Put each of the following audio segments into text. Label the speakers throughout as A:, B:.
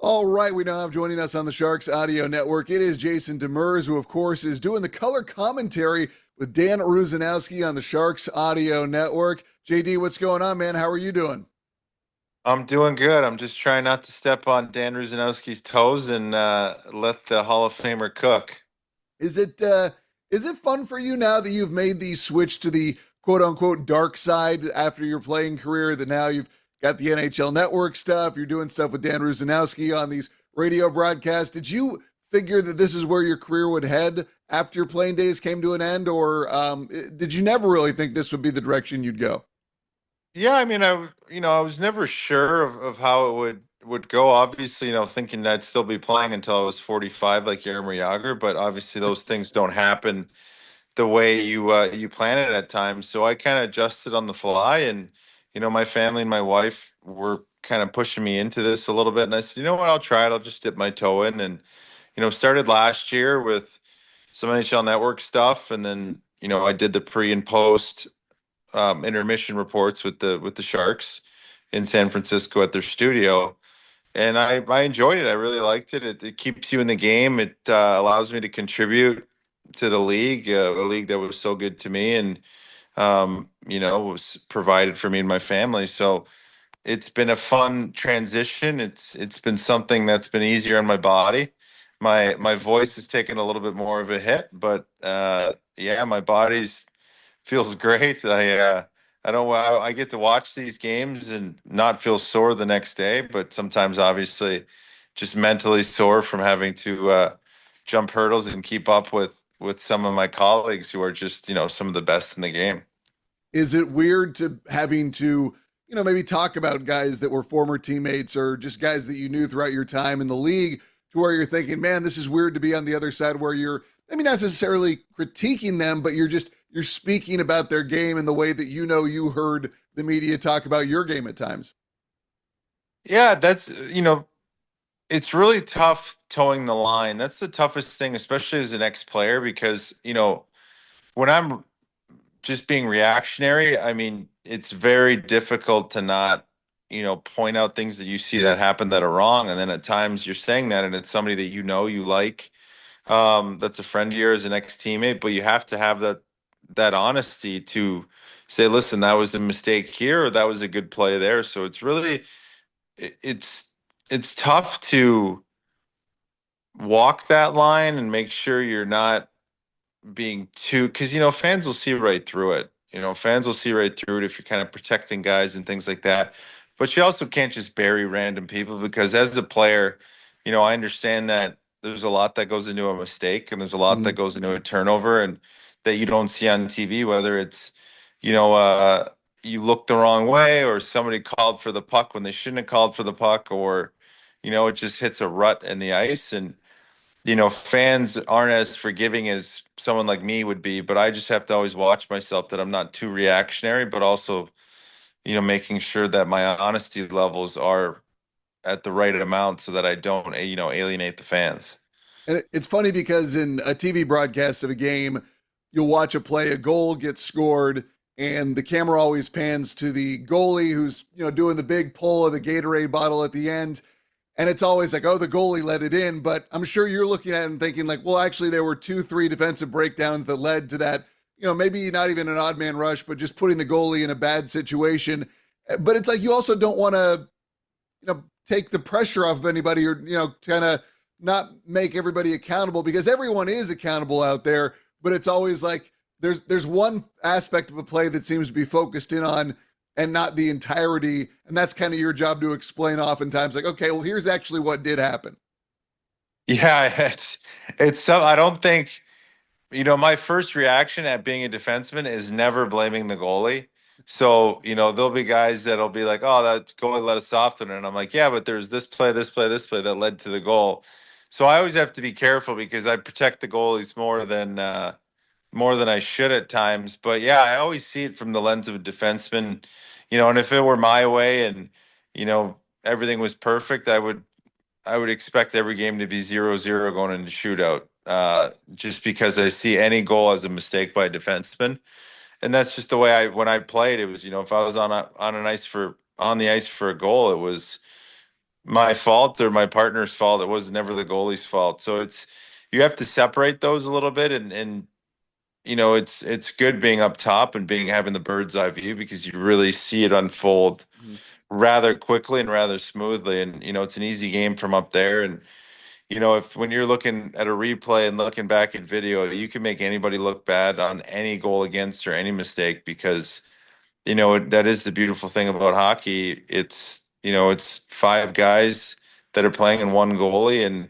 A: All right, we now have joining us on the Sharks Audio Network. It is Jason Demers, who, of course, is doing the color commentary with Dan Rusanowski on the Sharks Audio Network. JD, what's going on, man? How are you doing?
B: I'm doing good. I'm just trying not to step on Dan Ruzanowski's toes and let the Hall of Famer cook.
A: Is it is it fun for you now that you've made the switch to the quote unquote dark side after your playing career? That now you've got the NHL Network stuff, you're doing stuff with Dan Rusanowski on these radio broadcasts. Did you figure that this is where your career would head after your playing days came to an end, or did you never really think this would be the direction you'd go?
B: Yeah, I mean, I was never sure of how it would go. Obviously, thinking I'd still be playing until I was 45, like Jaromir Jagr, but obviously those things don't happen the way you plan it at times. So I kind of adjusted on the fly, and my family and my wife were kind of pushing me into this a little bit, and I said, you know what, I'll try it. I'll just dip my toe in, and started last year with some NHL Network stuff, and then I did the pre and post intermission reports with the Sharks in San Francisco at their studio, and I enjoyed it. I really liked it. It keeps you in the game. It allows me to contribute to the league, a league that was so good to me, and was provided for me and my family. So it's been a fun transition. It's been something that's been easier on my body. My voice has taken a little bit more of a hit, but yeah, my body's feels great. I don't I get to watch these games and not feel sore the next day, but sometimes obviously just mentally sore from having to jump hurdles and keep up with some of my colleagues who are just, some of the best in the game.
A: Is it weird to having to, maybe talk about guys that were former teammates or just guys that you knew throughout your time in the league to where you're thinking, man, this is weird to be on the other side where you're maybe not necessarily critiquing them, but you're speaking about their game in the way that you heard the media talk about your game at times.
B: Yeah, it's really tough towing the line. That's the toughest thing, especially as an ex-player, because, when I'm just being reactionary, I mean, it's very difficult to not, point out things that you see that happen that are wrong. And then at times you're saying that, and it's somebody that you like, that's a friend of yours, an ex-teammate, but you have to have that honesty to say, listen, that was a mistake here, or that was a good play there. So it's really, it- it's it's tough to walk that line and make sure you're not being too, because fans will see right through it. Fans will see right through it if you're kind of protecting guys and things like that. But you also can't just bury random people, because as a player, I understand that there's a lot that goes into a mistake, and there's a lot that
A: Mhm.
B: goes into a turnover, and that you don't see on TV, whether it's you look the wrong way, or somebody called for the puck when they shouldn't have called for the puck, or it just hits a rut in the ice. And fans aren't as forgiving as someone like me would be, but I just have to always watch myself that I'm not too reactionary, but also, making sure that my honesty levels are at the right amount so that I don't, alienate the fans.
A: And it's funny because in a TV broadcast of a game, you'll watch a play, a goal gets scored, and the camera always pans to the goalie who's, doing the big pull of the Gatorade bottle at the end. And it's always like, oh, the goalie let it in. But I'm sure you're looking at it and thinking, like, well, actually, there were two, three defensive breakdowns that led to that, maybe not even an odd man rush, but just putting the goalie in a bad situation. But it's like you also don't want to, take the pressure off of anybody or, kind of not make everybody accountable because everyone is accountable out there. But it's always like there's one aspect of a play that seems to be focused in on and not the entirety. And that's kind of your job to explain oftentimes, like, okay, well, here's actually what did happen.
B: Yeah, it's some, I don't think, my first reaction at being a defenseman is never blaming the goalie. So, there'll be guys that'll be like, oh, that goalie let us off there. And I'm like, yeah, but there's this play, this play, this play that led to the goal. So I always have to be careful because I protect the goalies more than I should at times. But yeah, I always see it from the lens of a defenseman, and if it were my way and, everything was perfect, I would expect every game to be 0-0 going into shootout. Just because I see any goal as a mistake by a defenseman, and that's just the way when I played, it was, if I was on the ice for a goal, it was my fault or my partner's fault. It was never the goalie's fault. So it's you have to separate those a little bit, and it's good being up top and being having the bird's eye view because you really see it unfold
A: Mhm.
B: rather quickly and rather smoothly. And it's an easy game from up there. And if when you're looking at a replay and looking back at video, you can make anybody look bad on any goal against or any mistake because that is the beautiful thing about hockey. It's five guys that are playing in one goalie, and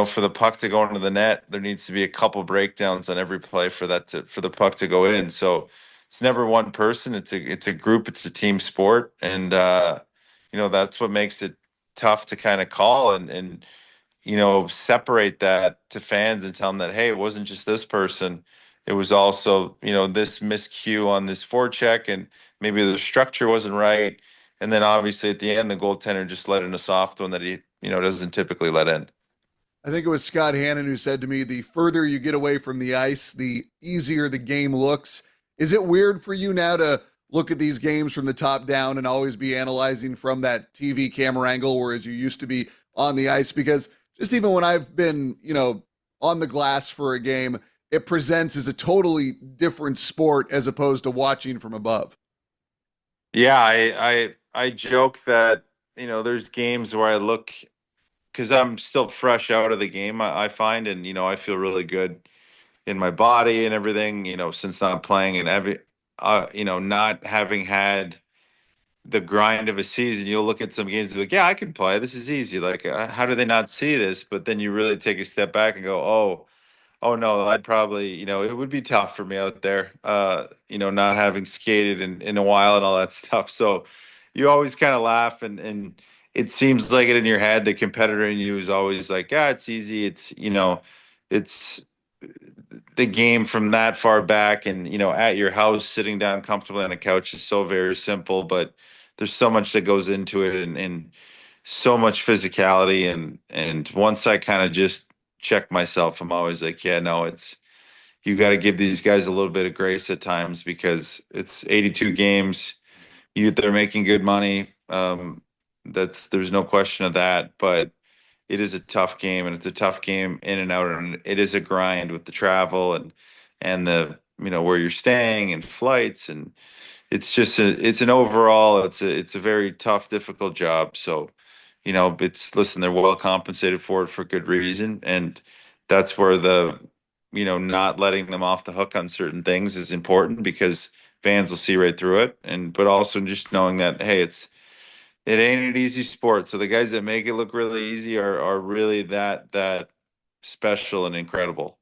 B: for the puck to go into the net, there needs to be a couple breakdowns on every play for the puck to go in. So it's never one person. It's a group. It's a team sport, and that's what makes it tough to kind of call and separate that to fans and tell them that, hey, it wasn't just this person. It was also, this miscue on this forecheck, and maybe the structure wasn't right. And then obviously at the end, the goaltender just let in a soft one that he, doesn't typically let in.
A: I think it was Scott Hannon who said to me, the further you get away from the ice, the easier the game looks. Is it weird for you now to look at these games from the top down and always be analyzing from that TV camera angle, whereas you used to be on the ice? Because just even when I've been, on the glass for a game, it presents as a totally different sport as opposed to watching from above.
B: Yeah, I joke that, there's games where I look because I'm still fresh out of the game, I find, and I feel really good in my body and everything, since not playing and not having had the grind of a season. You'll look at some games and be like, yeah, I can play. This is easy. Like, how do they not see this? But then you really take a step back and go, oh no, I'd probably, it would be tough for me out there, not having skated in a while and all that stuff. So you always kind of laugh and it seems like it in your head. The competitor in you is always like, yeah, it's easy. It's the game from that far back and, at your house, sitting down comfortably on a couch is so very simple, but there's so much that goes into it and so much physicality. And once I kind of just check myself, I'm always like, yeah, no, you got to give these guys a little bit of grace at times because it's 82 games. They're making good money. There's no question of that, but it is a tough game and it's a tough game in and out, and it is a grind with the travel and the where you're staying and flights, and it's an overall it's a very tough, difficult job. So it's listen, they're well compensated for it for good reason, and that's where the not letting them off the hook on certain things is important because fans will see right through it, and but also just knowing that, hey, it ain't an easy sport. So the guys that make it look really easy are really that special and incredible.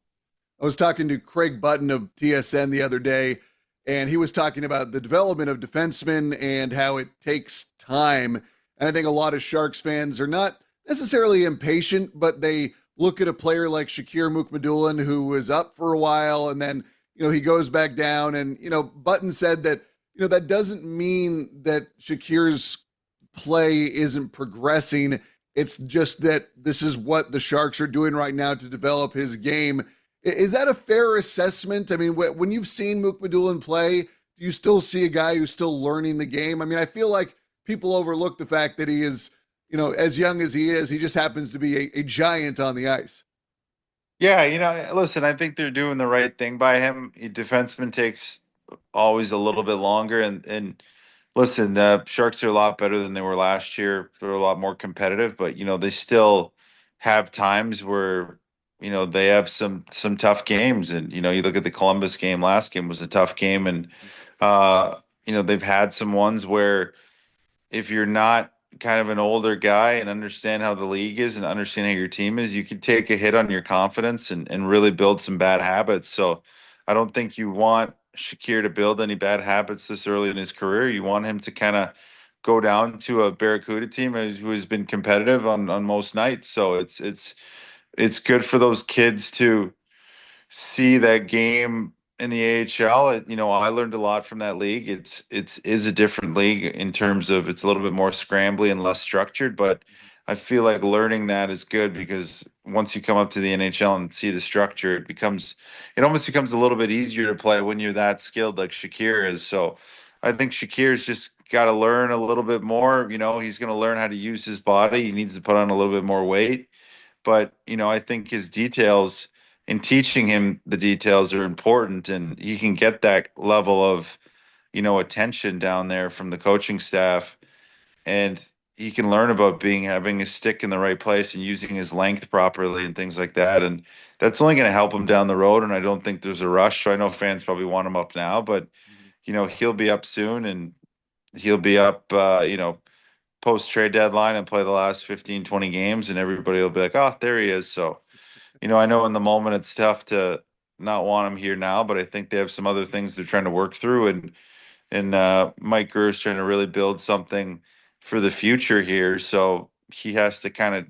A: I was talking to Craig Button of TSN the other day, and he was talking about the development of defensemen and how it takes time. And I think a lot of Sharks fans are not necessarily impatient, but they look at a player like Shakir Mukhamadullin, who was up for a while, and then he goes back down. And Button said that that doesn't mean that Shakir's play isn't progressing. It's just that this is what the Sharks are doing right now to develop his game. Is that a fair assessment? I mean, when you've seen Mukhamadullin play, do you still see a guy who's still learning the game? I mean, I feel like people overlook the fact that he is, as young as he is, he just happens to be a giant on the ice.
B: Yeah, listen, I think they're doing the right thing by him. A defenseman takes always a little bit longer, and listen, the Sharks are a lot better than they were last year. They're a lot more competitive, but they still have times where they have some tough games, and you look at the Columbus game. Last game was a tough game, and they've had some ones where if you're not kind of an older guy and understand how the league is and understand how your team is, you could take a hit on your confidence and really build some bad habits. So I don't think you want Shakir to build any bad habits this early in his career. You want him to kind of go down to a Barracuda team who has been competitive on most nights. So it's good for those kids to see that game in the AHL. I learned a lot from that league. It's is a different league in terms of it's a little bit more scrambly and less structured, but I feel like learning that is good because once you come up to the NHL and see the structure, it almost becomes a little bit easier to play when you're that skilled like Shakir is. So I think Shakir's just got to learn a little bit more. He's going to learn how to use his body. He needs to put on a little bit more weight. But, I think his details and teaching him the details are important, and he can get that level of, attention down there from the coaching staff. And he can learn about having his stick in the right place and using his length properly and things like that. And that's only going to help him down the road. And I don't think there's a rush. So I know fans probably want him up now, but he'll be up soon, and he'll be up, post trade deadline and play the last 15, 20 games, and everybody will be like, oh, there he is. So, I know in the moment it's tough to not want him here now, but I think they have some other things they're trying to work through. And Mike Gurr's trying to really build something for the future here. So he has to kind of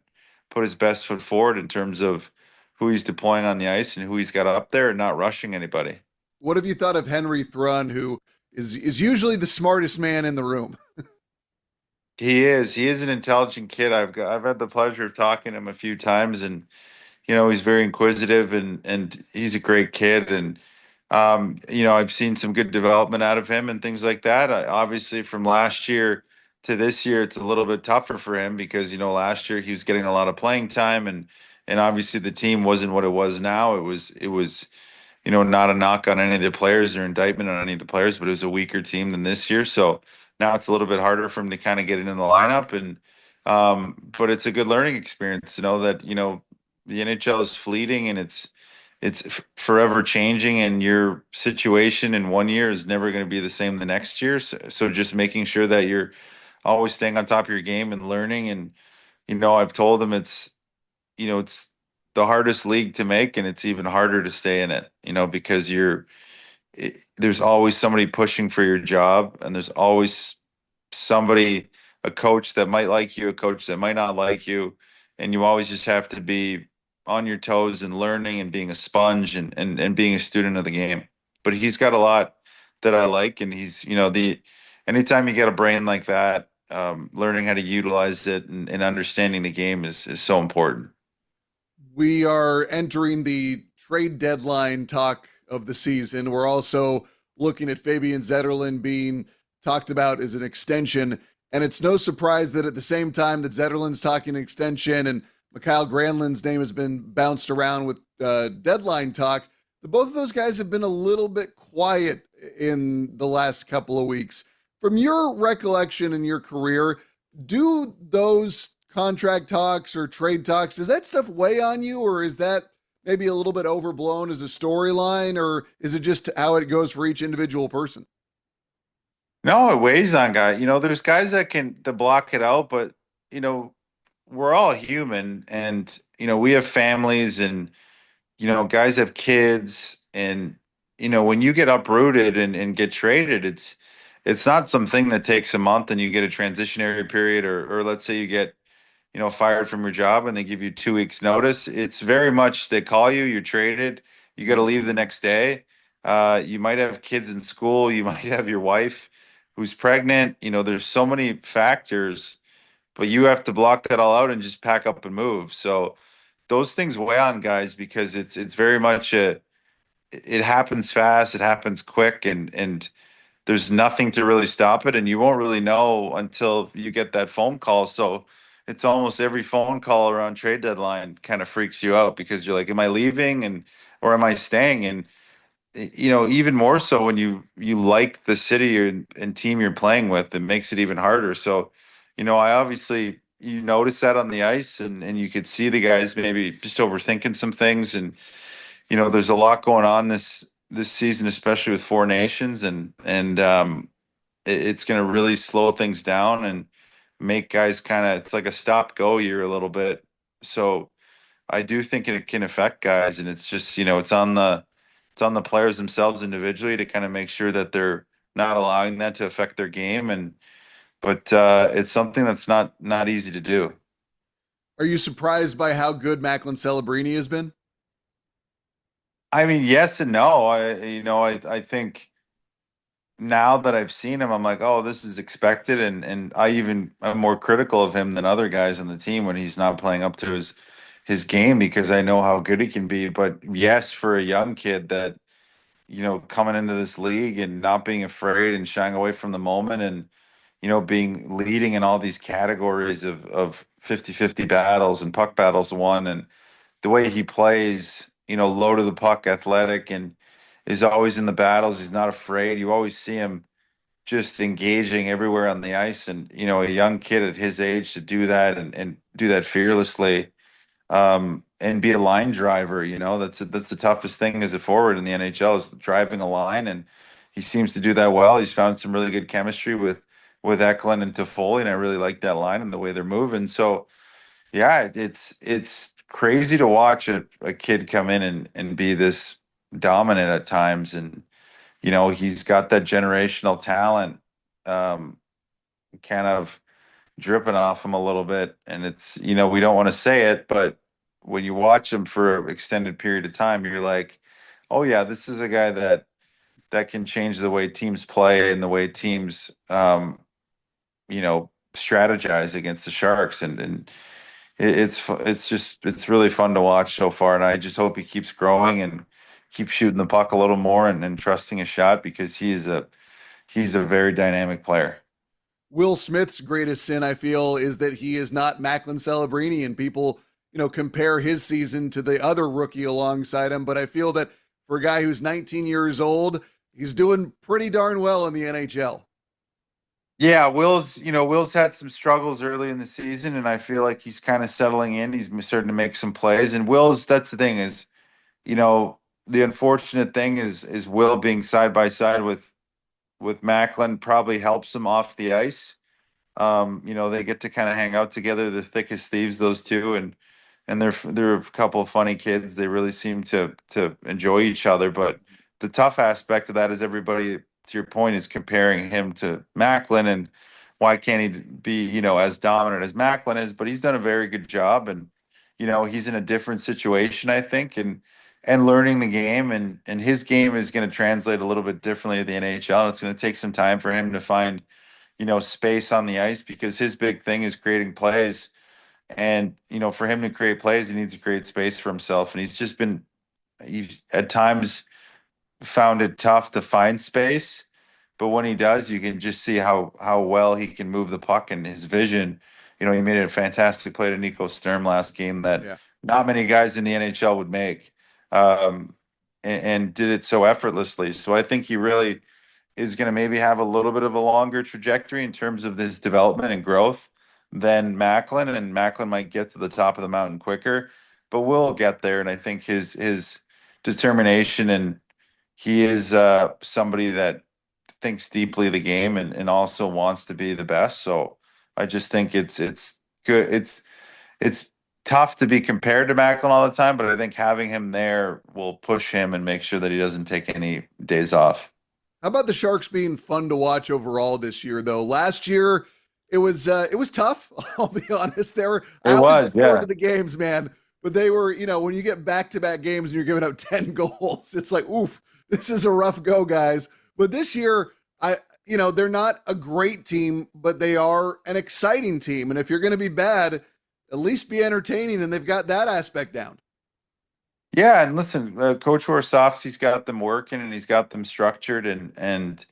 B: put his best foot forward in terms of who he's deploying on the ice and who he's got up there and not rushing anybody.
A: What have you thought of Henry Thrun, who is usually the smartest man in the room?
B: He is. He is an intelligent kid. I've had the pleasure of talking to him a few times, and he's very inquisitive, and he's a great kid. And I've seen some good development out of him and things like that. Obviously, from last year to this year, it's a little bit tougher for him because last year he was getting a lot of playing time, and obviously the team wasn't what it was now. It was not a knock on any of the players or indictment on any of the players, but it was a weaker team than this year. So now it's a little bit harder for him to kind of get into the lineup, and but it's a good learning experience to know that the NHL is fleeting, and it's forever changing, and your situation in one year is never going to be the same the next year. So just making sure that you're always staying on top of your game and learning. And I've told him it's the hardest league to make, and it's even harder to stay in it, because there's always somebody pushing for your job, and there's always somebody, a coach that might like you, a coach that might not like you, and you always just have to be on your toes and learning and being a sponge and being a student of the game. But he's got a lot that I like, and he's, the anytime you get a brain like that, learning how to utilize it and understanding the game is so important.
A: We are entering the trade deadline talk of the season. We're also looking at Fabian Zetterlund being talked about as an extension. And it's no surprise that at the same time that Zetterlund's talking extension and Mikael Granlund's name has been bounced around with deadline talk, the both of those guys have been a little bit quiet in the last couple of weeks. From your recollection in your career, do those contract talks or trade talks, does that stuff weigh on you, or is that maybe a little bit overblown as a storyline, or is it just how it goes for each individual person?
B: No, it weighs on guys. There's guys that can to block it out, but we're all human, and we have families, and guys have kids, and when you get uprooted and get traded, it's not something that takes a month and you get a transitionary period, or let's say you get fired from your job and they give you 2 weeks notice. It's very much they call you, you're traded, you got to leave the next day. You might have kids in school, you might have your wife who's pregnant. There's so many factors, but you have to block that all out and just pack up and move. So those things weigh on guys because it's very much it happens fast, it happens quick, and there's nothing to really stop it, and you won't really know until you get that phone call. So it's almost every phone call around trade deadline kind of freaks you out because you're like, am I leaving and or am I staying? And even more so when you like the city and team you're playing with, it makes it even harder. So, I obviously you notice that on the ice, and you could see the guys maybe just overthinking some things, and there's a lot going on this season, especially with Four Nations, and it's going to really slow things down and make guys kind of it's like a stop go year a little bit. So I do think it can affect guys, and it's just it's on the players themselves individually to kind of make sure that they're not allowing that to affect their game. And but it's something that's not easy to do.
A: Are you surprised by how good Macklin Celebrini has been?
B: I mean, yes and no. I think now that I've seen him, I'm like, oh, this is expected, and I even am more critical of him than other guys on the team when he's not playing up to his game because I know how good he can be. But yes, for a young kid that coming into this league and not being afraid and shying away from the moment and, being leading in all these categories of 50-50 battles and puck battles won. And the way he plays, low to the puck, athletic, and is always in the battles. He's not afraid. You always see him just engaging everywhere on the ice. And, a young kid at his age to do that and do that fearlessly, and be a line driver. That's the toughest thing as a forward in the NHL is driving a line, and he seems to do that well. He's found some really good chemistry with Eklund and Toffoli, and I really like that line and the way they're moving. So yeah, it's crazy to watch a kid come in and be this dominant at times, and he's got that generational talent, um, kind of dripping off him a little bit. And it's, we don't want to say it, but when you watch him for an extended period of time, you're like, oh yeah, this is a guy that can change the way teams play and the way teams, strategize against the Sharks. And it's really fun to watch so far. And I just hope he keeps growing and keeps shooting the puck a little more and trusting his shot, because he's a very dynamic player.
A: Will Smith's greatest sin, I feel, is that he is not Macklin Celebrini, and people, compare his season to the other rookie alongside him. But I feel that for a guy who's 19 years old, he's doing pretty darn well in the NHL.
B: Yeah, Will's had some struggles early in the season, and I feel like he's kind of settling in. He's starting to make some plays, and that's the thing is, you know, the unfortunate thing is Will being side by side with Macklin probably helps him off the ice. They get to kind of hang out together, the thickest thieves, those two, and they're a couple of funny kids. They really seem to enjoy each other. But the tough aspect of that is everybody, to your point, is comparing him to Macklin, and why can't he be, as dominant as Macklin is? But he's done a very good job, and he's in a different situation, I think, and learning the game, and his game is going to translate a little bit differently to the NHL. It's going to take some time for him to find space on the ice, because his big thing is creating plays. And, for him to create plays, he needs to create space for himself. And he's at times found it tough to find space. But when he does, you can just see how well he can move the puck and his vision. He made a fantastic play to Nico Sturm last game that
A: Yeah.
B: not many guys in the NHL would make, um, and did it so effortlessly. So I think he really is going to maybe have a little bit of a longer trajectory in terms of his development and growth than Macklin, and Macklin might get to the top of the mountain quicker, but we'll get there. And I think his determination, and he is somebody that thinks deeply of the game, and also wants to be the best. So I just think it's good. It's tough to be compared to Macklin all the time, but I think having him there will push him and make sure that he doesn't take any days off.
A: How about the Sharks being fun to watch overall this year, though? Last year, it was tough. I'll be honest. I
B: It
A: always look
B: was,
A: forward
B: yeah.
A: to the games, man. But they were, when you get back to back games and you're giving up 10 goals, it's like, oof, this is a rough go, guys. But this year, they're not a great team, but they are an exciting team. And if you're going to be bad, at least be entertaining. And they've got that aspect down.
B: Yeah, and listen, Coach Warsofsky's got them working, and he's got them structured, and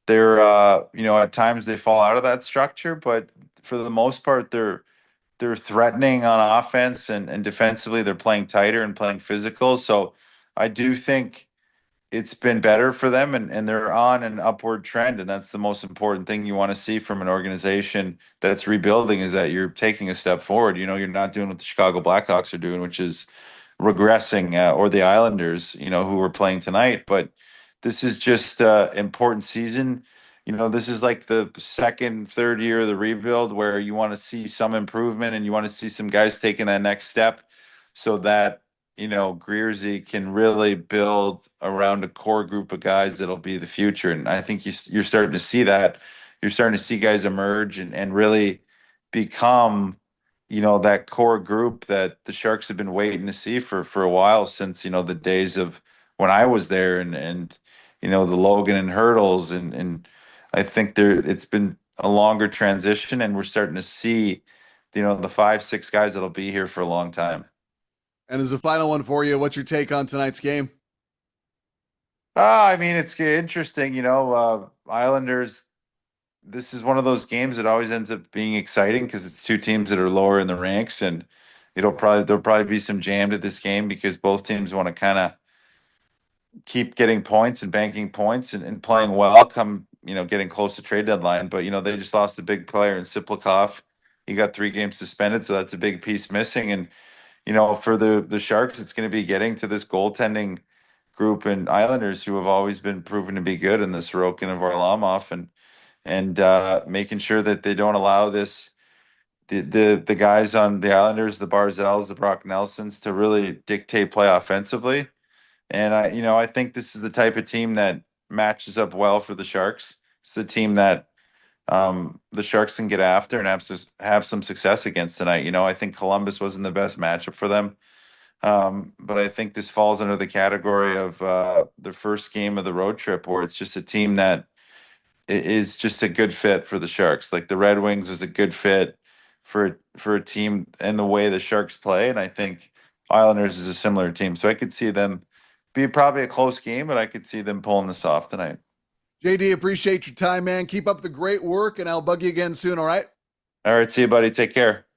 B: they're at times they fall out of that structure, but for the most part they're threatening on offense, and defensively they're playing tighter and playing physical. So I do think it's been better for them, and they're on an upward trend, and that's the most important thing you want to see from an organization that's rebuilding, is that you're taking a step forward. You're not doing what the Chicago Blackhawks are doing, which is regressing, or the Islanders, who were playing tonight. But this is just important season. This is like the second, third year of the rebuild, where you want to see some improvement, and you want to see some guys taking that next step, so that Greerzy can really build around a core group of guys that'll be the future. And I think you're starting to see that. You're starting to see guys emerge and really become, that core group that the Sharks have been waiting to see for a while, since, the days of when I was there, and the Logan and Hurdles. And I think it's been a longer transition, and we're starting to see, the 5, 6 guys that'll be here for a long time.
A: And as a final one for you, what's your take on tonight's game?
B: I mean, it's interesting, Islanders. This is one of those games that always ends up being exciting because it's two teams that are lower in the ranks, and there'll probably be some jammed at this game because both teams want to kind of keep getting points and banking points and playing well come, getting close to trade deadline. But, they just lost a big player in Siplikov. He got 3 games suspended, so that's a big piece missing. And, for the Sharks, it's going to be getting to this goaltending group and Islanders who have always been proven to be good in the Sorokin and Varlamov and making sure that they don't allow the guys on the Islanders, the Barzels, the Brock Nelsons to really dictate play offensively. And I think this is the type of team that matches up well for the Sharks. It's the team that the Sharks can get after and have some success against tonight. I think Columbus wasn't the best matchup for them. But I think this falls under the category of the first game of the road trip where it's just a team that is just a good fit for the Sharks. Like the Red Wings was a good fit for a team and the way the Sharks play, and I think Islanders is a similar team. So I could see them be probably a close game, but I could see them pulling this off tonight.
A: JD, appreciate your time, man. Keep up the great work, and I'll bug you again soon, all right?
B: All right, see you, buddy. Take care.